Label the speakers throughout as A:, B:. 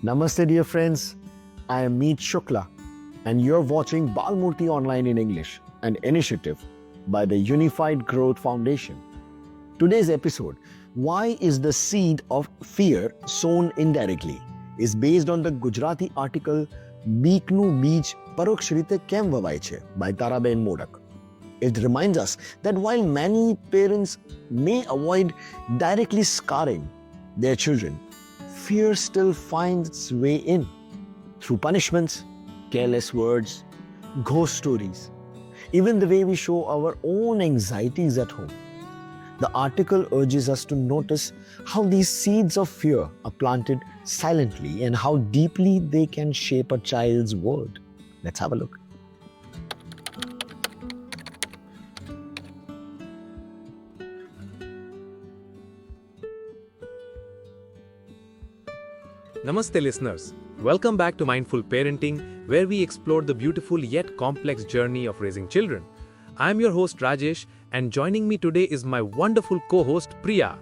A: Namaste, dear friends. I am Meet Shukla, and you're watching Balmurti Online in English, an initiative by the Unified Growth Foundation. Today's episode, Why is the Seed of Fear Sown Indirectly, is based on the Gujarati article Beeknu Beej Paroksh Rite Kem Vavaye Che by Taraben Modak. It reminds us that while many parents may avoid directly scarring their children, fear still finds its way in through punishments, careless words, ghost stories, even the way we show our own anxieties at home. The article urges us to notice how these seeds of fear are planted silently and how deeply they can shape a child's world. Let's have a look.
B: Namaste listeners. Welcome back to Mindful Parenting, where we explore the beautiful yet complex journey of raising children. I am your host Rajesh, and joining me today is my wonderful co-host Priya.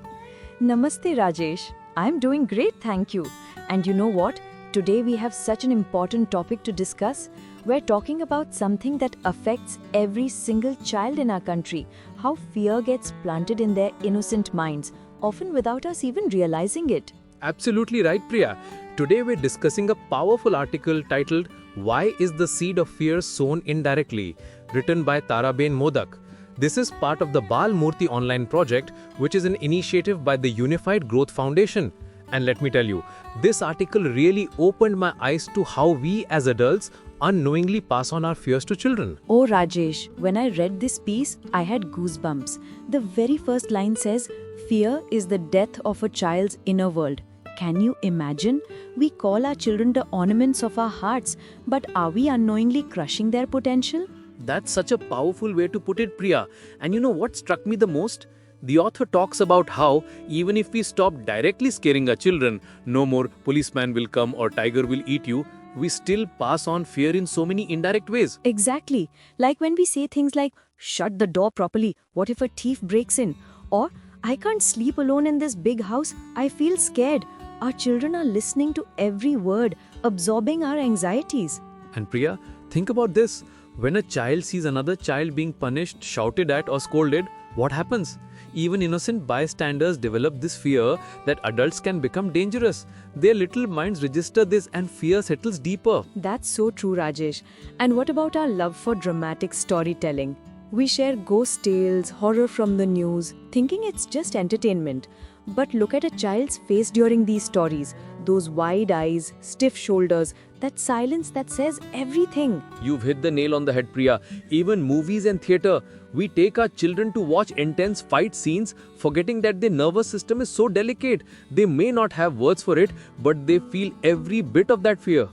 C: Namaste Rajesh. I'm doing great, thank you. And you know what? Today we have such an important topic to discuss. We're talking about something that affects every single child in our country. How fear gets planted in their innocent minds, often without us even realizing it.
B: Absolutely right, Priya. Today we're discussing a powerful article titled Why is the Seed of Fear Sown Indirectly, written by Taraben Modak. This is part of the Balmurti Online project, which is an initiative by the Unified Growth Foundation. And let me tell you, this article really opened my eyes to how we as adults unknowingly pass on our fears to children.
C: Oh Rajesh, when I read this piece, I had goosebumps. The very first line says, fear is the death of a child's inner world. Can you imagine? We call our children the ornaments of our hearts, but are we unknowingly crushing their potential?
B: That's such a powerful way to put it, Priya. And you know what struck me the most? The author talks about how even if we stop directly scaring our children, no more policeman will come or tiger will eat you, we still pass on fear in so many indirect ways.
C: Exactly. Like when we say things like, shut the door properly, what if a thief breaks in? Or, I can't sleep alone in this big house, I feel scared. Our children are listening to every word, absorbing our anxieties.
B: And Priya, think about this. When a child sees another child being punished, shouted at or scolded, what happens? Even innocent bystanders develop this fear that adults can become dangerous. Their little minds register this and fear settles deeper.
C: That's so true, Rajesh. And what about our love for dramatic storytelling? We share ghost tales, horror from the news, thinking it's just entertainment. But look at a child's face during these stories. Those wide eyes, stiff shoulders, that silence that says everything.
B: You've hit the nail on the head, Priya. Even movies and theatre, we take our children to watch intense fight scenes, forgetting that their nervous system is so delicate. They may not have words for it, but they feel every bit of that fear.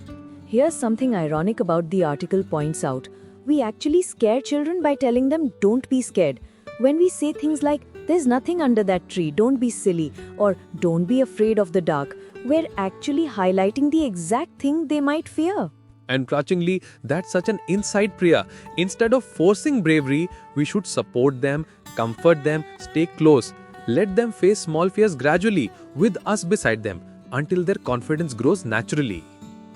C: Here's something ironic about the article points out. We actually scare children by telling them don't be scared. When we say things like, there's nothing under that tree, don't be silly, or don't be afraid of the dark, we're actually highlighting the exact thing they might fear.
B: And clutchingly, that's such an insight, Priya. Instead of forcing bravery, we should support them, comfort them, stay close. Let them face small fears gradually, with us beside them, until their confidence grows naturally.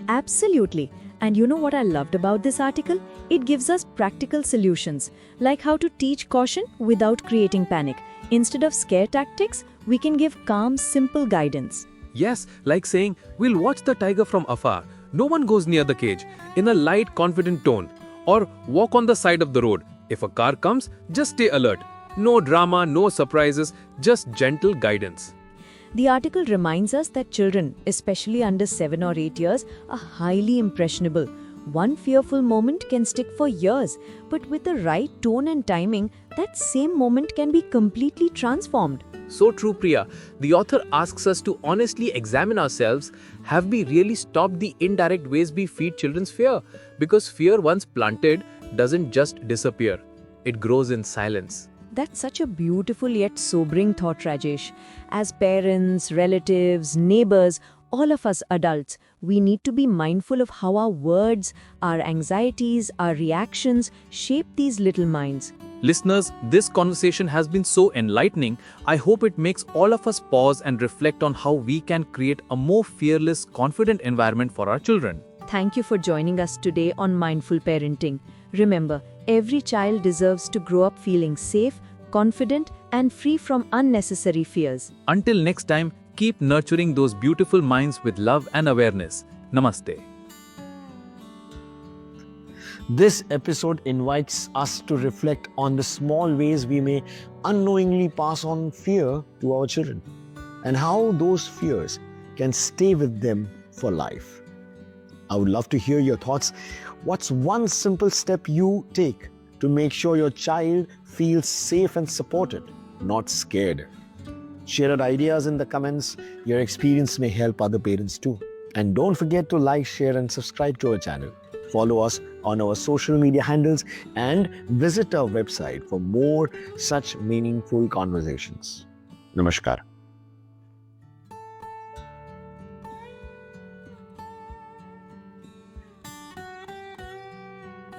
C: Absolutely. And you know what I loved about this article? It gives us practical solutions, like how to teach caution without creating panic. Instead of scare tactics, we can give calm, simple guidance.
B: Yes, like saying, we'll watch the tiger from afar. No one goes near the cage, in a light, confident tone. Or walk on the side of the road. If a car comes, just stay alert. No drama, no surprises, just gentle guidance.
C: The article reminds us that children, especially under 7 or 8 years, are highly impressionable. One fearful moment can stick for years, but with the right tone and timing, that same moment can be completely transformed.
B: So true, Priya. The author asks us to honestly examine ourselves. Have we really stopped the indirect ways we feed children's fear? Because fear once planted doesn't just disappear. It grows in silence.
C: That's such a beautiful yet sobering thought, Rajesh. As parents, relatives, neighbors, all of us adults, we need to be mindful of how our words, our anxieties, our reactions shape these little minds.
B: Listeners, this conversation has been so enlightening. I hope it makes all of us pause and reflect on how we can create a more fearless, confident environment for our children.
C: Thank you for joining us today on Mindful Parenting. Remember, every child deserves to grow up feeling safe, confident, and free from unnecessary fears.
B: Until next time, keep nurturing those beautiful minds with love and awareness. Namaste.
A: This episode invites us to reflect on the small ways we may unknowingly pass on fear to our children and how those fears can stay with them for life. I would love to hear your thoughts. What's one simple step you take to make sure your child feels safe and supported, not scared? Share your ideas in the comments. Your experience may help other parents too. And don't forget to like, share, and subscribe to our channel. Follow us on our social media handles and visit our website for more such meaningful conversations. Namaskar.